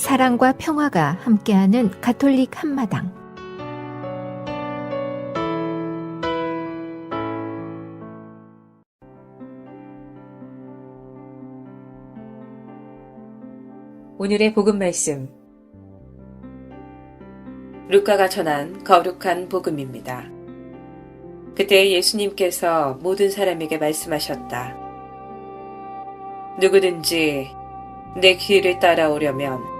사랑과 평화가 함께하는 가톨릭 한마당. 오늘의 복음 말씀, 루카가 전한 거룩한 복음입니다. 그때 예수님께서 모든 사람에게 말씀하셨다. 누구든지 내 길을 따라오려면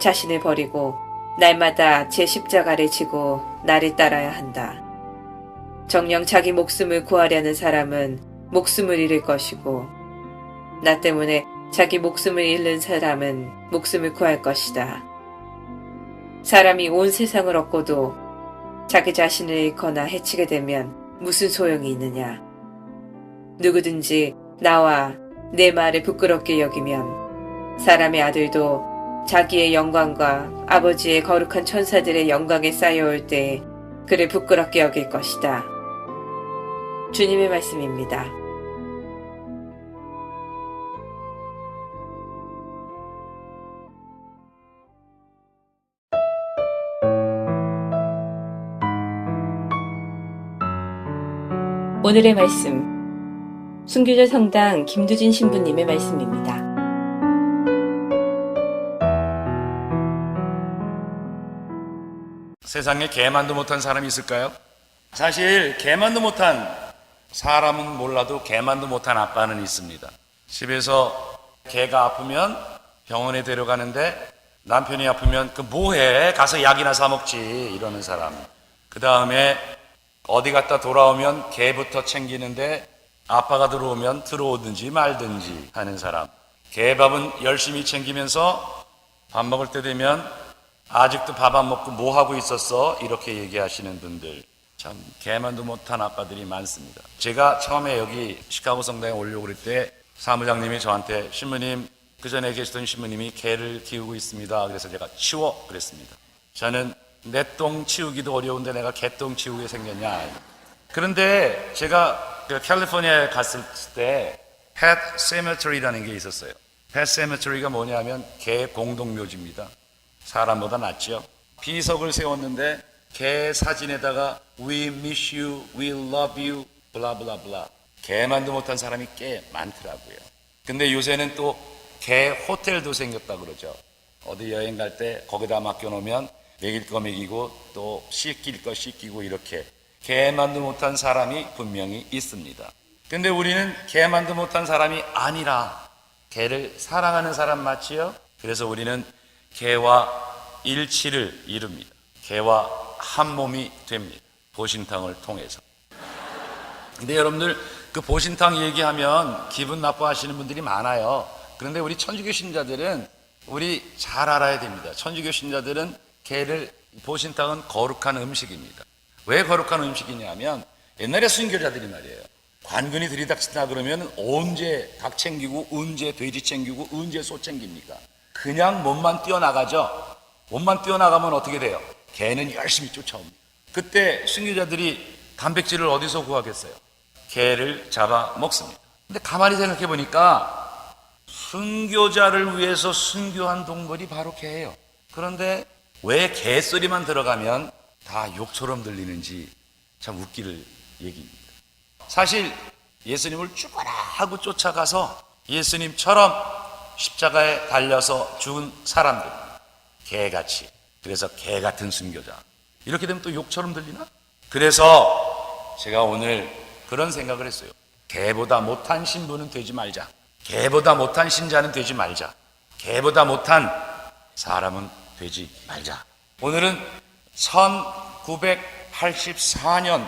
자신을 버리고 날마다 제 십자가를 지고 나를 따라야 한다. 정녕 자기 목숨을 구하려는 사람은 목숨을 잃을 것이고, 나 때문에 자기 목숨을 잃는 사람은 목숨을 구할 것이다. 사람이 온 세상을 얻고도 자기 자신을 잃거나 해치게 되면 무슨 소용이 있느냐. 누구든지 나와 내 말을 부끄럽게 여기면 사람의 아들도 자기의 영광과 아버지의 거룩한 천사들의 영광에 쌓여올 때에 그를 부끄럽게 여길 것이다. 주님의 말씀입니다. 오늘의 말씀, 순교자 성당 김두진 신부님의 말씀입니다. 세상에 개만도 못한 사람이 있을까요? 사실 개만도 못한 사람은 몰라도 개만도 못한 아빠는 있습니다. 집에서 개가 아프면 병원에 데려가는데 남편이 아프면 그 뭐해? 가서 약이나 사 먹지 이러는 사람. 그 다음에 어디 갔다 돌아오면 개부터 챙기는데 아빠가 들어오면 들어오든지 말든지 하는 사람. 개밥은 열심히 챙기면서 밥 먹을 때 되면 아직도 밥 안 먹고 뭐 하고 있었어? 이렇게 얘기하시는 분들, 참 개만도 못한 아빠들이 많습니다. 제가 처음에 여기 시카고 성당에 오려고 그럴 때 사무장님이 저한테, 신부님, 그 전에 계시던 신부님이 개를 키우고 있습니다. 그래서 제가 치워 그랬습니다. 저는 내 똥 치우기도 어려운데 내가 개똥 치우게 생겼냐. 그런데 제가 캘리포니아에 갔을 때 펫 세메터리라는 게 있었어요. 펫 세메터리가 뭐냐면 개 공동묘지입니다. 사람보다 낫죠. 비석을 세웠는데 개 사진에다가 We miss you, we love you, 블라블라블라. 개만도 못한 사람이 꽤 많더라고요. 근데 요새는 또 개 호텔도 생겼다 그러죠. 어디 여행 갈 때 거기다 맡겨놓으면 먹일 거 먹이고 또 씻길 거 씻기고, 이렇게 개만도 못한 사람이 분명히 있습니다. 근데 우리는 개만도 못한 사람이 아니라 개를 사랑하는 사람 맞지요? 그래서 우리는 개와 일치를 이룹니다. 개와 한 몸이 됩니다. 보신탕을 통해서. 근데 여러분들, 그 보신탕 얘기하면 기분 나빠하시는 분들이 많아요. 그런데 우리 천주교 신자들은 우리 잘 알아야 됩니다. 천주교 신자들은 개를, 보신탕은 거룩한 음식입니다. 왜 거룩한 음식이냐면, 옛날에 순교자들이 말이에요, 관군이 들이닥친다 그러면 언제 닭 챙기고 언제 돼지 챙기고 언제 소 챙깁니까? 그냥 몸만 뛰어나가죠. 몸만 뛰어나가면 어떻게 돼요? 개는 열심히 쫓아옵니다. 그때 순교자들이 단백질을 어디서 구하겠어요? 개를 잡아 먹습니다. 근데 가만히 생각해 보니까 순교자를 위해서 순교한 동물이 바로 개예요. 그런데 왜 개 소리만 들어가면 다 욕처럼 들리는지 참 웃기는 얘기입니다. 사실 예수님을 죽어라 하고 쫓아가서 예수님처럼 십자가에 달려서 죽은 사람들, 개같이. 그래서 개같은 순교자. 이렇게 되면 또 욕처럼 들리나? 그래서 제가 오늘 그런 생각을 했어요. 개보다 못한 신부는 되지 말자. 개보다 못한 신자는 되지 말자. 개보다 못한 사람은 되지 말자. 오늘은 1984년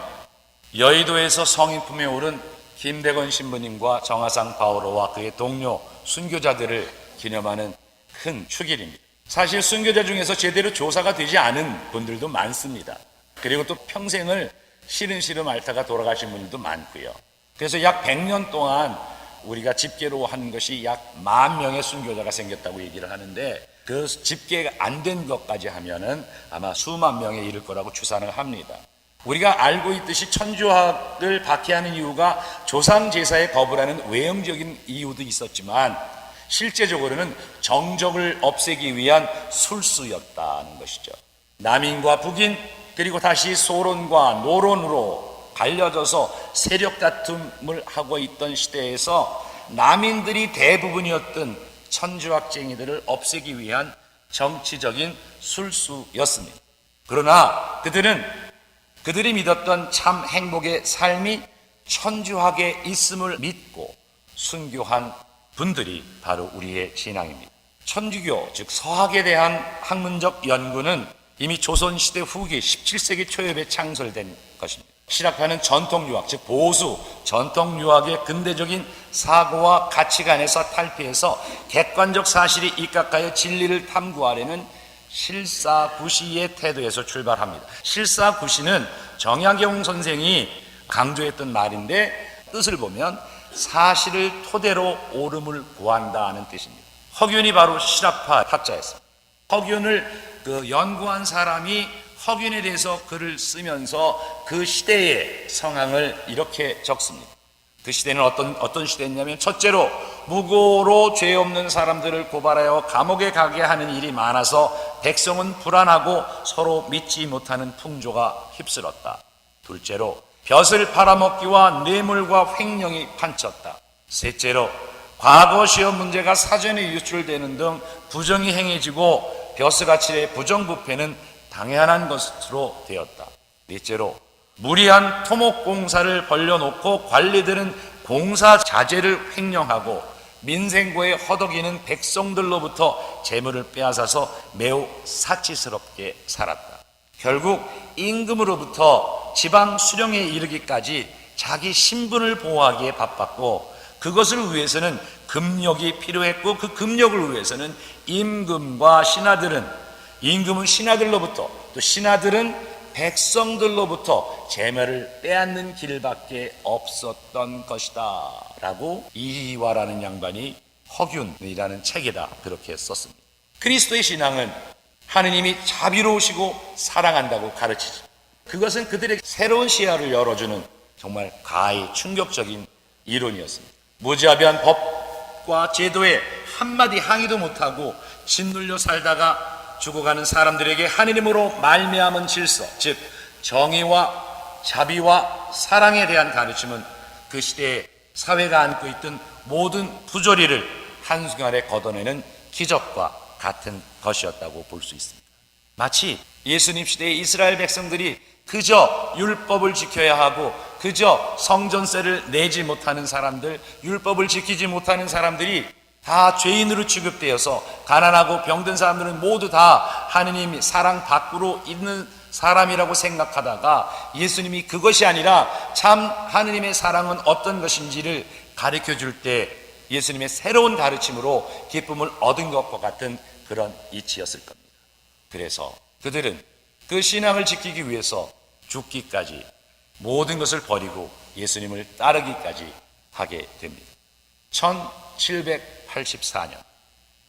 여의도에서 성인품에 오른 김대건 신부님과 정하상 바오로와 그의 동료 순교자들을 기념하는 큰 축일입니다. 사실 순교자 중에서 제대로 조사가 되지 않은 분들도 많습니다. 그리고 또 평생을 시름시름 앓다가 돌아가신 분들도 많고요. 그래서 약 100년 동안 우리가 집계로 하는 것이 약 10,000명의 순교자가 생겼다고 얘기를 하는데, 그 집계가 안 된 것까지 하면은 아마 수만 명에 이를 거라고 추산을 합니다. 우리가 알고 있듯이 천주학을 박해하는 이유가 조상 제사에 거부하는 외형적인 이유도 있었지만, 실제적으로는 정적을 없애기 위한 술수였다는 것이죠. 남인과 북인 그리고 다시 소론과 노론으로 갈려져서 세력 다툼을 하고 있던 시대에서 남인들이 대부분이었던 천주학쟁이들을 없애기 위한 정치적인 술수였습니다. 그러나 그들이 믿었던 참 행복의 삶이 천주학에 있음을 믿고 순교한 분들이 바로 우리의 신앙입니다. 천주교, 즉 서학에 대한 학문적 연구는 이미 조선시대 후기 17세기 초엽에 창설된 것입니다. 실학파는 전통유학, 즉 보수 전통유학의 근대적인 사고와 가치관에서 탈피해서 객관적 사실이 입각하여 진리를 탐구하려는 실사구시의 태도에서 출발합니다. 실사구시는 정약용 선생이 강조했던 말인데 뜻을 보면 사실을 토대로 옳음을 구한다는 뜻입니다. 허균이 바로 실학파 학자였습니다. 허균을 연구한 사람이 허균에 대해서 글을 쓰면서 그 시대의 상황을 이렇게 적습니다. 그 시대는 어떤 시대였냐면, 첫째로 무고로 죄 없는 사람들을 고발하여 감옥에 가게 하는 일이 많아서 백성은 불안하고 서로 믿지 못하는 풍조가 휩쓸었다. 둘째로 벼슬 팔아먹기와 뇌물과 횡령이 판쳤다. 셋째로 과거 시험 문제가 사전에 유출되는 등 부정이 행해지고 벼슬아칠의 부정부패는 당연한 것으로 되었다. 넷째로 무리한 토목공사를 벌려놓고 관리들은 공사 자재를 횡령하고 민생고에 허덕이는 백성들로부터 재물을 빼앗아서 매우 사치스럽게 살았다. 결국 임금으로부터 지방 수령에 이르기까지 자기 신분을 보호하기에 바빴고, 그것을 위해서는 금력이 필요했고, 그 금력을 위해서는 임금은 신하들로부터, 또 신하들은 백성들로부터 재물을 빼앗는 길밖에 없었던 것이다 라고 이희화라는 양반이 허균이라는 책에다 그렇게 썼습니다. 그리스도의 신앙은 하느님이 자비로우시고 사랑한다고 가르치죠. 그것은 그들의 새로운 시야를 열어주는 정말 가히 충격적인 이론이었습니다. 무자비한 법과 제도에 한마디 항의도 못하고 짓눌려 살다가 죽어가는 사람들에게 하느님으로 말미암은 질서, 즉 정의와 자비와 사랑에 대한 가르침은 그 시대에 사회가 안고 있던 모든 부조리를 한순간에 걷어내는 기적과 같은 것이었다고 볼 수 있습니다. 마치 예수님 시대의 이스라엘 백성들이 그저 율법을 지켜야 하고 그저 성전세를 내지 못하는 사람들, 율법을 지키지 못하는 사람들이 다 죄인으로 취급되어서 가난하고 병든 사람들은 모두 다 하느님 사랑 밖으로 있는 사람이라고 생각하다가 예수님이 그것이 아니라 참 하느님의 사랑은 어떤 것인지를 가르쳐 줄 때 예수님의 새로운 가르침으로 기쁨을 얻은 것과 같은 그런 이치였을 겁니다. 그래서 그들은 그 신앙을 지키기 위해서 죽기까지 모든 것을 버리고 예수님을 따르기까지 하게 됩니다. 1784년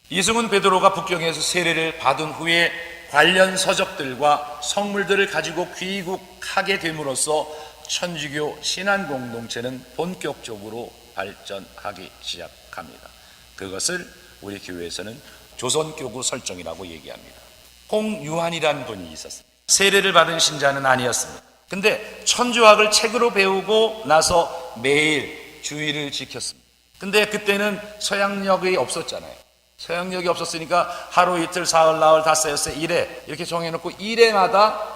이승훈 베드로가 북경에서 세례를 받은 후에 관련 서적들과 성물들을 가지고 귀국하게 됨으로써 천주교 신앙공동체는 본격적으로 발전하기 시작합니다. 그것을 우리 교회에서는 조선교구 설정이라고 얘기합니다. 홍유한이라는 분이 있었습니다. 세례를 받은 신자는 아니었습니다. 근데 천주학을 책으로 배우고 나서 매일 주일을 지켰습니다. 근데 그때는 서양역이 없었잖아요. 서양역이 없었으니까 하루 이틀 사흘 나흘 닷새 엿새 일회 이렇게 정해놓고 일회마다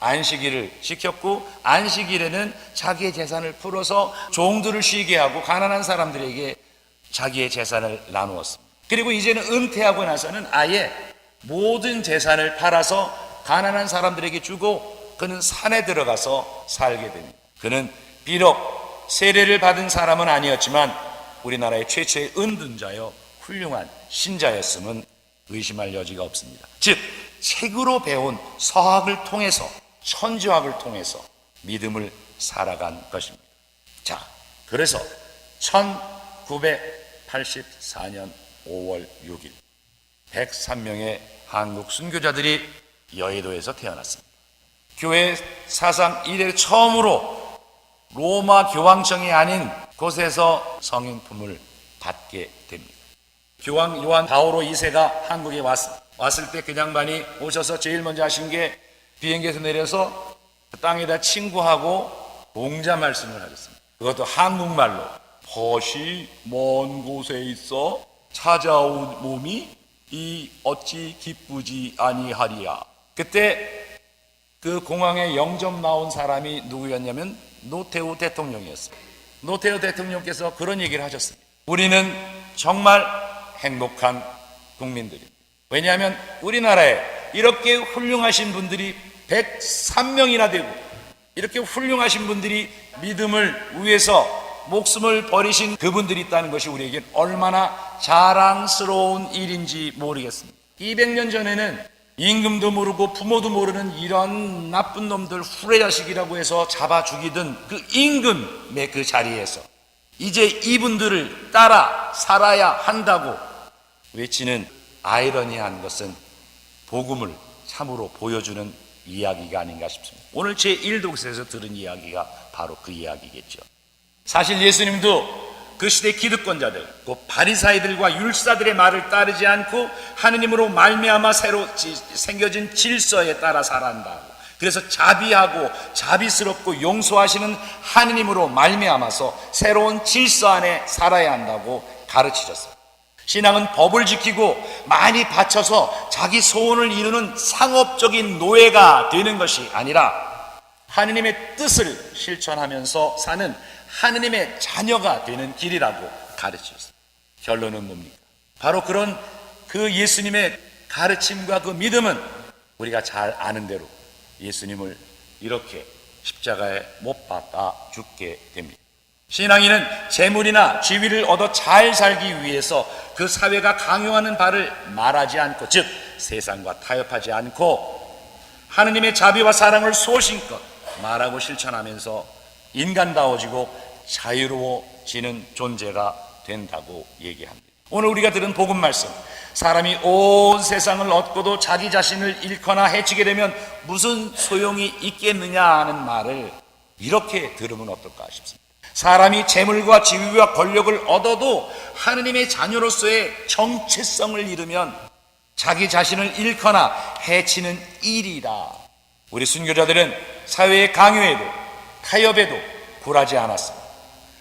안식일을 지켰고, 안식일에는 자기의 재산을 풀어서 종들을 쉬게 하고 가난한 사람들에게 자기의 재산을 나누었습니다. 그리고 이제는 은퇴하고 나서는 아예 모든 재산을 팔아서 가난한 사람들에게 주고 그는 산에 들어가서 살게 됩니다. 그는 비록 세례를 받은 사람은 아니었지만 우리나라의 최초의 은둔자여 훌륭한 신자였음은 의심할 여지가 없습니다. 즉 책으로 배운 서학을 통해서, 천주학을 통해서 믿음을 살아간 것입니다. 자, 그래서 1984년 5월 6일 103명의 한국 순교자들이 여의도에서 태어났습니다. 교회 사상 이래 처음으로 로마 교황청이 아닌 곳에서 성인품을 받게 됩니다. 교황 요한 바오로 2세가 한국에 왔을 때 그 양반이 오셔서 제일 먼저 하신 게 비행기에서 내려서 땅에다 친구하고 봉자 말씀을 하셨습니다. 그것도 한국말로 벗이 먼 곳에 있어 찾아온 몸이 이 어찌 기쁘지 아니하리야. 그때 그 공항에 영접 나온 사람이 누구였냐면 노태우 대통령이었어요. 노태우 대통령께서 그런 얘기를 하셨습니다. 우리는 정말 행복한 국민들입니다. 왜냐하면 우리나라에 이렇게 훌륭하신 분들이 103명이나 되고 이렇게 훌륭하신 분들이 믿음을 위해서 목숨을 버리신 그분들이 있다는 것이 우리에겐 얼마나 자랑스러운 일인지 모르겠습니다. 200년 전에는 임금도 모르고 부모도 모르는 이런 나쁜 놈들 후레자식이라고 해서 잡아 죽이던 그 임금의 그 자리에서 이제 이분들을 따라 살아야 한다고 외치는 아이러니한 것은 복음을 참으로 보여주는 이야기가 아닌가 싶습니다. 오늘 제1독서에서 들은 이야기가 바로 그 이야기겠죠. 사실 예수님도 그 시대 기득권자들, 그 바리사이들과 율사들의 말을 따르지 않고 하느님으로 말미암아 새로 생겨진 질서에 따라 살아간다고. 그래서 자비하고 자비스럽고 용서하시는 하느님으로 말미암아서 새로운 질서 안에 살아야 한다고 가르치셨어요. 신앙은 법을 지키고 많이 바쳐서 자기 소원을 이루는 상업적인 노예가 되는 것이 아니라 하느님의 뜻을 실천하면서 사는 하느님의 자녀가 되는 길이라고 가르치셨어요. 결론은 뭡니까? 바로 그런 그 예수님의 가르침과 그 믿음은 우리가 잘 아는 대로 예수님을 이렇게 십자가에 못 박아 죽게 됩니다. 신앙인은 재물이나 지위를 얻어 잘 살기 위해서 그 사회가 강요하는 바를 말하지 않고, 즉 세상과 타협하지 않고 하느님의 자비와 사랑을 소신껏 말하고 실천하면서 인간다워지고 자유로워지는 존재가 된다고 얘기합니다. 오늘 우리가 들은 복음 말씀, 사람이 온 세상을 얻고도 자기 자신을 잃거나 해치게 되면 무슨 소용이 있겠느냐 하는 말을 이렇게 들으면 어떨까 싶습니다. 사람이 재물과 지위와 권력을 얻어도 하느님의 자녀로서의 정체성을 잃으면 자기 자신을 잃거나 해치는 일이라. 우리 순교자들은 사회의 강요에도 타협에도 굴하지 않았습니다.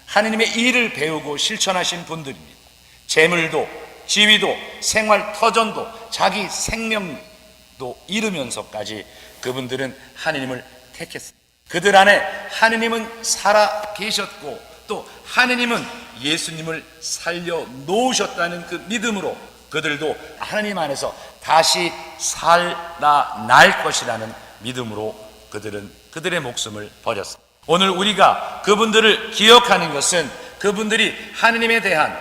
하느님의 일을 배우고 실천하신 분들입니다. 재물도 지위도 생활 터전도 자기 생명도 잃으면서까지 그분들은 하느님을 택했습니다. 그들 안에 하느님은 살아 계셨고 또 하느님은 예수님을 살려 놓으셨다는 그 믿음으로 그들도 하느님 안에서 다시 살아날 것이라는 믿음으로 그들은 그들의 목숨을 버렸습니다. 오늘 우리가 그분들을 기억하는 것은 그분들이 하느님에 대한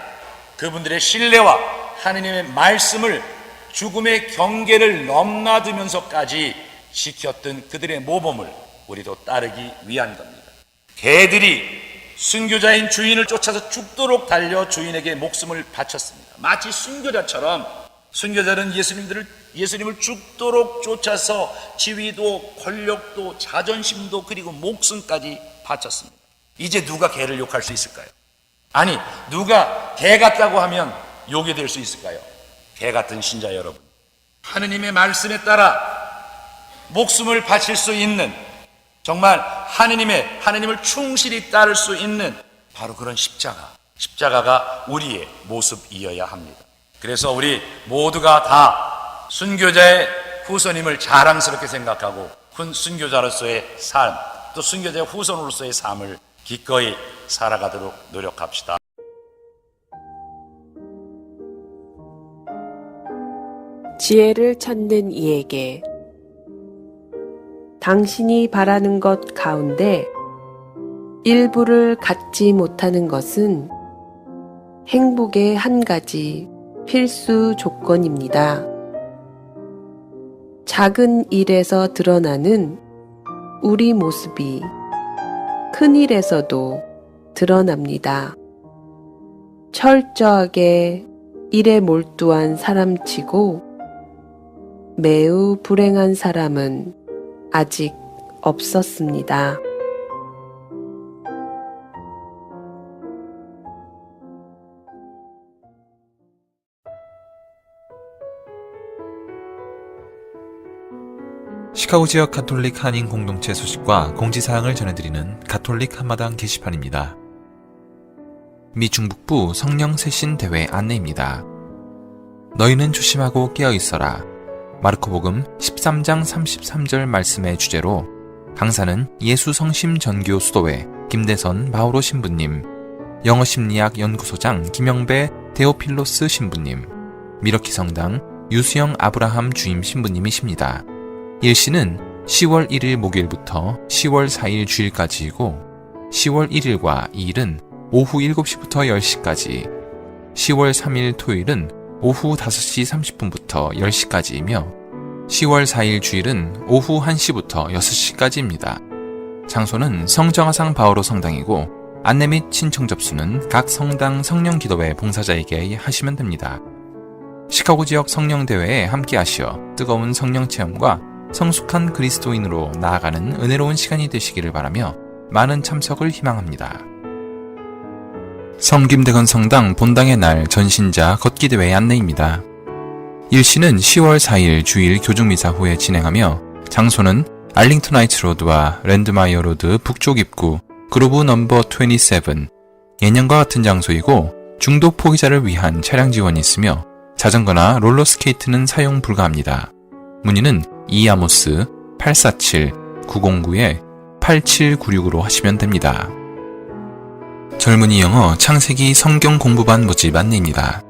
그분들의 신뢰와 하느님의 말씀을 죽음의 경계를 넘나들면서까지 지켰던 그들의 모범을 우리도 따르기 위한 겁니다. 개들이 순교자인 주인을 쫓아서 죽도록 달려 주인에게 목숨을 바쳤습니다. 마치 순교자처럼 순교자는 예수님을 죽도록 쫓아서 지위도 권력도 자존심도 그리고 목숨까지 바쳤습니다. 이제 누가 개를 욕할 수 있을까요? 아니, 누가 개 같다고 하면 욕이 될 수 있을까요? 개 같은 신자 여러분, 하느님의 말씀에 따라 목숨을 바칠 수 있는, 정말 하느님을 충실히 따를 수 있는 바로 그런 십자가가 우리의 모습이어야 합니다. 그래서 우리 모두가 다 순교자의 후손임을 자랑스럽게 생각하고 순교자로서의 삶, 또 순교자의 후손으로서의 삶을 기꺼이 살아가도록 노력합시다. 지혜를 찾는 이에게 당신이 바라는 것 가운데 일부를 갖지 못하는 것은 행복의 한 가지 필수 조건입니다. 작은 일에서 드러나는 우리 모습이 큰 일에서도 드러납니다. 철저하게 일에 몰두한 사람치고 매우 불행한 사람은 아직 없었습니다. 시카고 지역 가톨릭 한인 공동체 소식과 공지사항을 전해드리는 가톨릭 한마당 게시판입니다. 미 중북부 성령 세신 대회 안내입니다. 너희는 조심하고 깨어있어라. 마르코복음 13장 33절 말씀의 주제로 강사는 예수성심 전교 수도회 김대선 마우로 신부님, 영어심리학 연구소장 김영배 데오필로스 신부님, 미러키 성당 유수영 아브라함 주임 신부님이십니다. 일시는 10월 1일 목요일부터 10월 4일 주일까지이고 10월 1일과 2일은 오후 7시부터 10시까지, 10월 3일 토요일은 오후 5시 30분부터 10시까지이며 10월 4일 주일은 오후 1시부터 6시까지입니다. 장소는 성정화상 바오로 성당이고 안내 및 신청 접수는 각 성당 성령기도회 봉사자에게 하시면 됩니다. 시카고 지역 성령대회에 함께하시어 뜨거운 성령체험과 성숙한 그리스도인으로 나아가는 은혜로운 시간이 되시기를 바라며 많은 참석을 희망합니다. 성김대건 성당 본당의 날 전신자 걷기대회 안내입니다. 일시는 10월 4일 주일 교중미사 후에 진행하며 장소는 알링턴 하이츠 로드와 랜드마이어 로드 북쪽 입구 그루브 넘버 27, 예년과 같은 장소이고 중도 포기자를 위한 차량 지원이 있으며 자전거나 롤러스케이트는 사용 불가합니다. 문의는 이아모스 847-909-8796으로 하시면 됩니다. 젊은이 영어 창세기 성경 공부반 모집 안내입니다.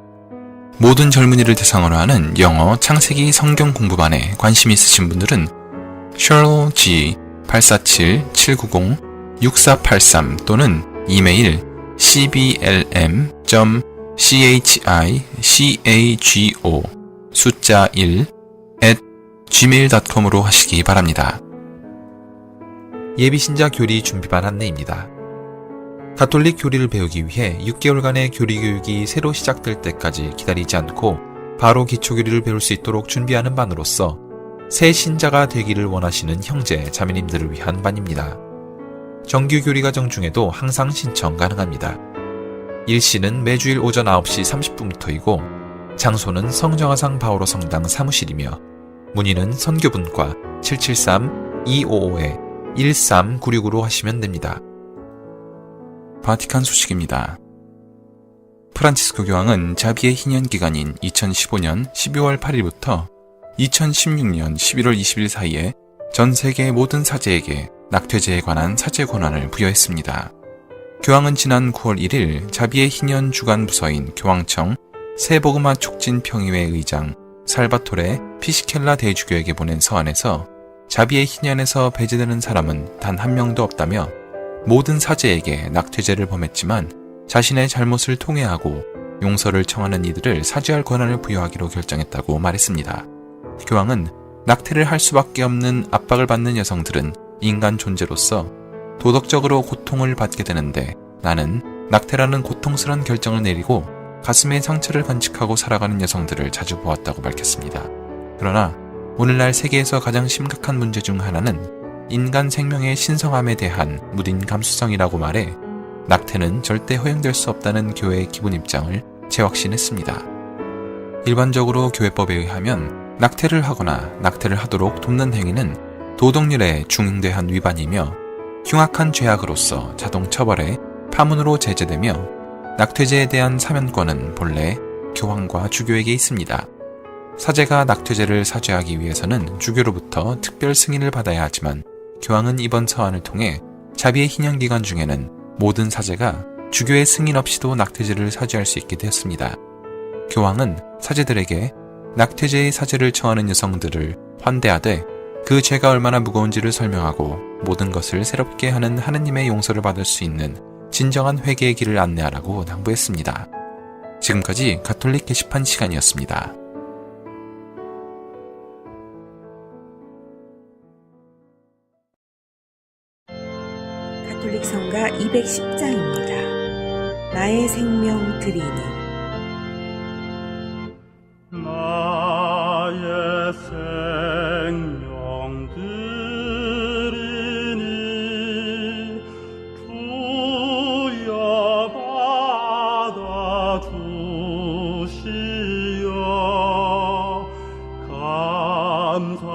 모든 젊은이를 대상으로 하는 영어 창세기 성경 공부반에 관심 있으신 분들은 Sherlock G 847-790-6483 또는 이메일 cblm.chicago 숫자 1 gmail.com으로 하시기 바랍니다. 예비신자 교리 준비반 안내입니다. 가톨릭 교리를 배우기 위해 6개월간의 교리 교육이 새로 시작될 때까지 기다리지 않고 바로 기초교리를 배울 수 있도록 준비하는 반으로서 새 신자가 되기를 원하시는 형제, 자매님들을 위한 반입니다. 정규 교리 과정 중에도 항상 신청 가능합니다. 일시는 매주일 오전 9시 30분부터이고 장소는 성정화상 바오로 성당 사무실이며 문의는 선교분과 773-255-1396으로 하시면 됩니다. 바티칸 소식입니다. 프란치스코 교황은 자비의 희년 기간인 2015년 12월 8일부터 2016년 11월 20일 사이에 전 세계 모든 사제에게 낙태죄에 관한 사제 권한을 부여했습니다. 교황은 지난 9월 1일 자비의 희년 주간 부서인 교황청 세복음화 촉진 평의회 의장 살바토레 피시켈라 대주교에게 보낸 서한에서 자비의 희년에서 배제되는 사람은 단 한 명도 없다며 모든 사제에게 낙태죄를 범했지만 자신의 잘못을 통회하고 용서를 청하는 이들을 사죄할 권한을 부여하기로 결정했다고 말했습니다. 교황은 낙태를 할 수밖에 없는 압박을 받는 여성들은 인간 존재로서 도덕적으로 고통을 받게 되는데 나는 낙태라는 고통스러운 결정을 내리고 가슴에 상처를 간직하고 살아가는 여성들을 자주 보았다고 밝혔습니다. 그러나 오늘날 세계에서 가장 심각한 문제 중 하나는 인간 생명의 신성함에 대한 무딘 감수성이라고 말해 낙태는 절대 허용될 수 없다는 교회의 기본 입장을 재확신했습니다. 일반적으로 교회법에 의하면 낙태를 하거나 낙태를 하도록 돕는 행위는 도덕률의 중대한 위반이며 흉악한 죄악으로서 자동 처벌에 파문으로 제재되며 낙태죄에 대한 사면권은 본래 교황과 주교에게 있습니다. 사제가 낙태죄를 사죄하기 위해서는 주교로부터 특별 승인을 받아야 하지만 교황은 이번 서한을 통해 자비의 희년 기간 중에는 모든 사제가 주교의 승인 없이도 낙태죄를 사죄할 수 있게 되었습니다. 교황은 사제들에게 낙태죄의 사죄를 청하는 여성들을 환대하되 그 죄가 얼마나 무거운지를 설명하고 모든 것을 새롭게 하는 하느님의 용서를 받을 수 있는 진정한 회개의 길을 안내하라고 당부했습니다. 지금까지 가톨릭 게시판 시간이었습니다. 가톨릭 성가 210장입니다. 나의 생명 드리니 나의 생명 드리니 주여 받아 주시어 감사하며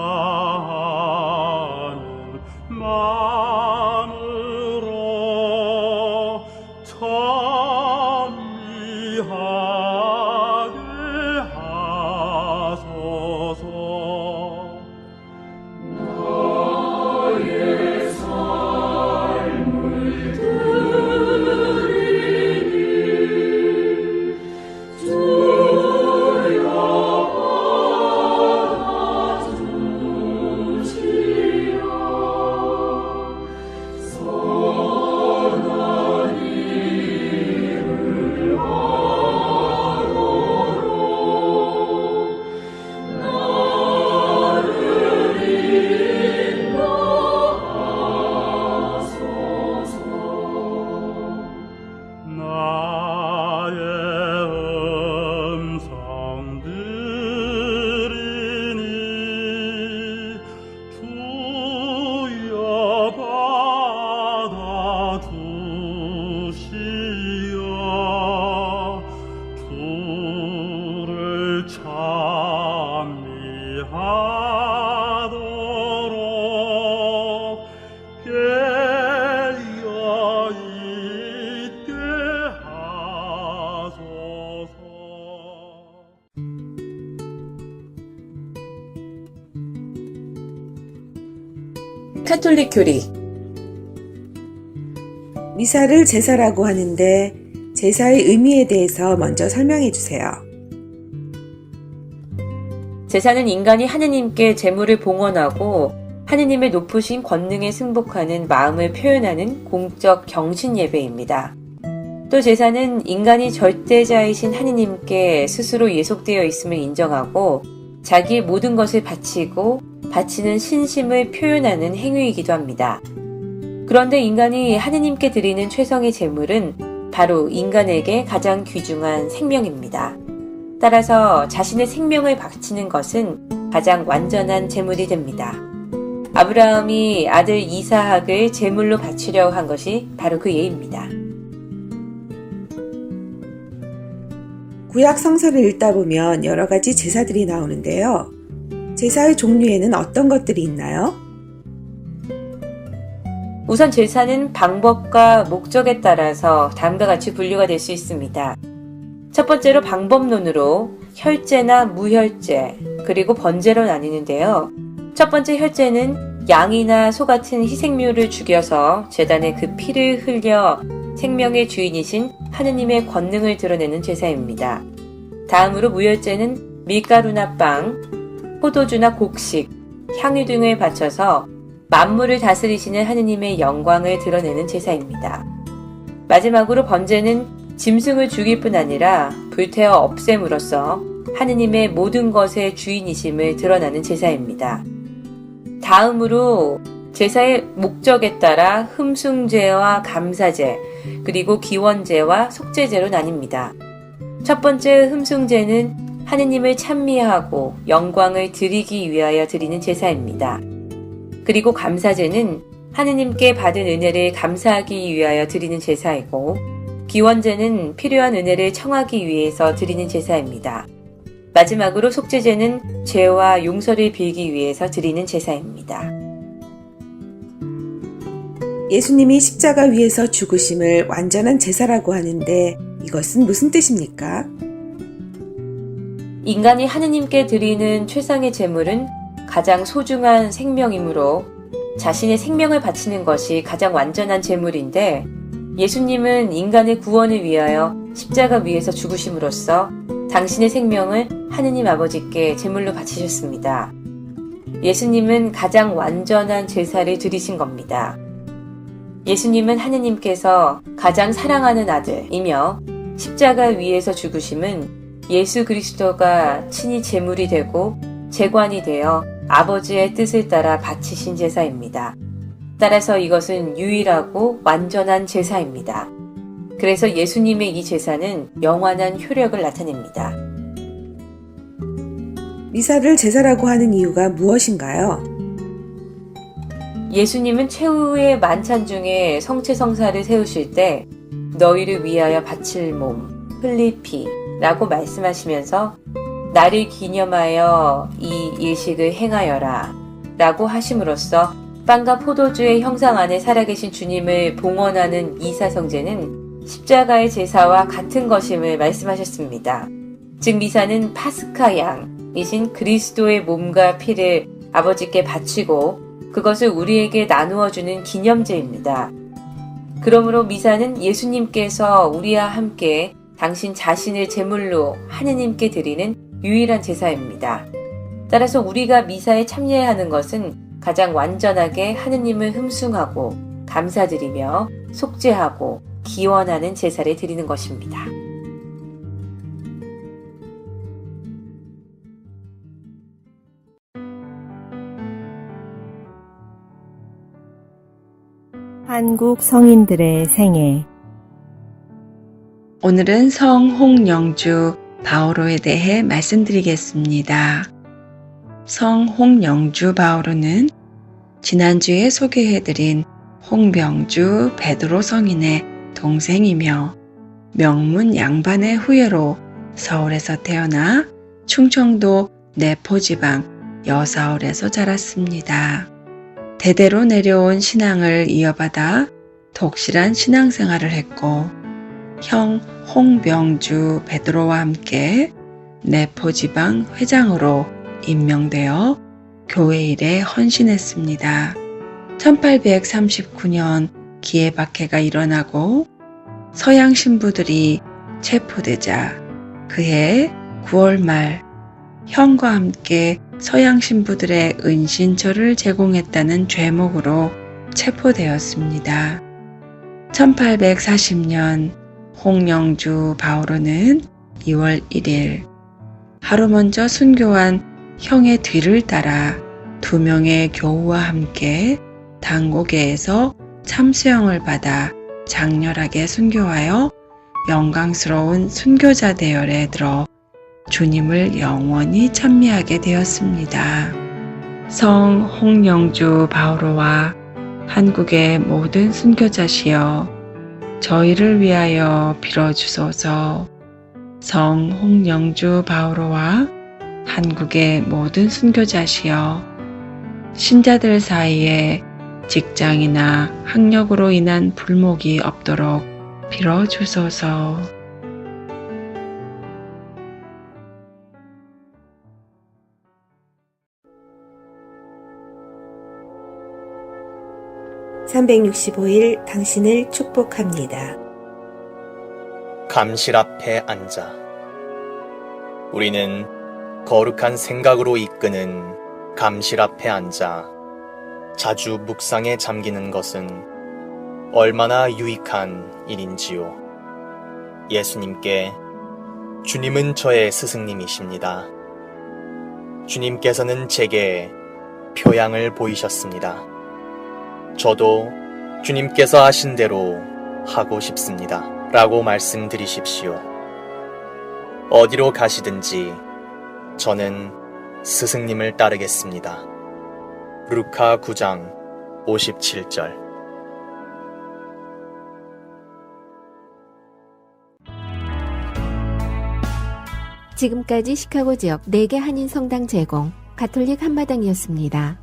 카톨릭 교리. 미사를 제사라고 하는데 제사의 의미에 대해서 먼저 설명해 주세요. 제사는 인간이 하느님께 제물을 봉헌하고 하느님의 높으신 권능에 승복하는 마음을 표현하는 공적 경신 예배입니다. 또 제사는 인간이 절대자이신 하느님께 스스로 예속되어 있음을 인정하고 자기의 모든 것을 바치고 바치는 신심을 표현하는 행위이기도 합니다. 그런데 인간이 하느님께 드리는 최성의 제물은 바로 인간에게 가장 귀중한 생명입니다. 따라서 자신의 생명을 바치는 것은 가장 완전한 제물이 됩니다. 아브라함이 아들 이사학을 제물로 바치려고 한 것이 바로 그 예입니다. 구약 성서를 읽다 보면 여러 가지 제사들이 나오는데요. 제사의 종류에는 어떤 것들이 있나요? 우선 제사는 방법과 목적에 따라서 다음과 같이 분류가 될 수 있습니다. 첫 번째로 방법론으로 혈제나 무혈제, 그리고 번제로 나뉘는데요. 첫 번째 혈제는 양이나 소 같은 희생묘를 죽여서 제단에 그 피를 흘려 생명의 주인이신 하느님의 권능을 드러내는 제사입니다. 다음으로 무혈제는 밀가루나 빵, 포도주나 곡식, 향유 등을 바쳐서 만물을 다스리시는 하느님의 영광을 드러내는 제사입니다. 마지막으로 번제는 짐승을 죽일 뿐 아니라 불태워 없앰으로써 하느님의 모든 것의 주인이심을 드러나는 제사입니다. 다음으로 제사의 목적에 따라 흠숭제와 감사제, 그리고 기원제와 속죄제로 나뉩니다. 첫 번째 흠숭제는 하느님을 찬미하고 영광을 드리기 위하여 드리는 제사입니다. 그리고 감사제는 하느님께 받은 은혜를 감사하기 위하여 드리는 제사이고, 기원제는 필요한 은혜를 청하기 위해서 드리는 제사입니다. 마지막으로 속죄제는 죄와 용서를 빌기 위해서 드리는 제사입니다. 예수님이 십자가 위에서 죽으심을 완전한 제사라고 하는데 이것은 무슨 뜻입니까? 인간이 하느님께 드리는 최상의 제물은 가장 소중한 생명이므로 자신의 생명을 바치는 것이 가장 완전한 제물인데, 예수님은 인간의 구원을 위하여 십자가 위에서 죽으심으로써 당신의 생명을 하느님 아버지께 제물로 바치셨습니다. 예수님은 가장 완전한 제사를 드리신 겁니다. 예수님은 하느님께서 가장 사랑하는 아들이며 십자가 위에서 죽으심은 예수 그리스도가 친히 제물이 되고 제관이 되어 아버지의 뜻을 따라 바치신 제사입니다. 따라서 이것은 유일하고 완전한 제사입니다. 그래서 예수님의 이 제사는 영원한 효력을 나타냅니다. 미사를 제사라고 하는 이유가 무엇인가요? 예수님은 최후의 만찬 중에 성체성사를 세우실 때 너희를 위하여 바칠 몸, 흘릴 피라고 말씀하시면서 나를 기념하여 이 예식을 행하여라 라고 하심으로써 빵과 포도주의 형상 안에 살아계신 주님을 봉헌하는 미사성제는 십자가의 제사와 같은 것임을 말씀하셨습니다. 즉 미사는 파스카 양이신 그리스도의 몸과 피를 아버지께 바치고 그것을 우리에게 나누어주는 기념제입니다. 그러므로 미사는 예수님께서 우리와 함께 당신 자신을 제물로 하느님께 드리는 유일한 제사입니다. 따라서 우리가 미사에 참여하는 것은 가장 완전하게 하느님을 흠숭하고 감사드리며 속죄하고 기원하는 제사를 드리는 것입니다. 한국 성인들의 생애. 오늘은 성홍영주 바오로에 대해 말씀드리겠습니다. 성홍영주 바오로는 지난주에 소개해드린 홍병주 베드로 성인의 동생이며 명문 양반의 후예로 서울에서 태어나 충청도 내포지방 여사울에서 자랐습니다. 대대로 내려온 신앙을 이어받아 독실한 신앙생활을 했고 형 홍병주 베드로와 함께 내포지방 회장으로 임명되어 교회 일에 헌신했습니다. 1839년 기해박해가 일어나고 서양 신부들이 체포되자 그해 9월 말 형과 함께 서양 신부들의 은신처를 제공했다는 죄목으로 체포되었습니다. 1840년 홍영주 바오로는 2월 1일 하루 먼저 순교한 형의 뒤를 따라 2명의 교우와 함께 당고개에서 참수형을 받아 장렬하게 순교하여 영광스러운 순교자 대열에 들어 주님을 영원히 찬미하게 되었습니다. 성 홍영주 바오로와 한국의 모든 순교자시여 저희를 위하여 빌어주소서. 성 홍영주 바오로와 한국의 모든 순교자시여 신자들 사이에 직장이나 학력으로 인한 불목이 없도록 빌어주소서. (365일) 당신을 축복합니다. 감실 앞에 앉아 우리는 거룩한 생각으로 이끄는 감실 앞에 앉아 자주 묵상에 잠기는 것은 얼마나 유익한 일인지요. 예수님께 주님은 저의 스승님이십니다. 주님께서는 제게 표양을 보이셨습니다. 저도 주님께서 하신 대로 하고 싶습니다. 라고 말씀드리십시오. 어디로 가시든지 저는 스승님을 따르겠습니다. 루카 9장 57절. 지금까지 시카고 지역 4개 한인 성당 제공 가톨릭 한마당이었습니다.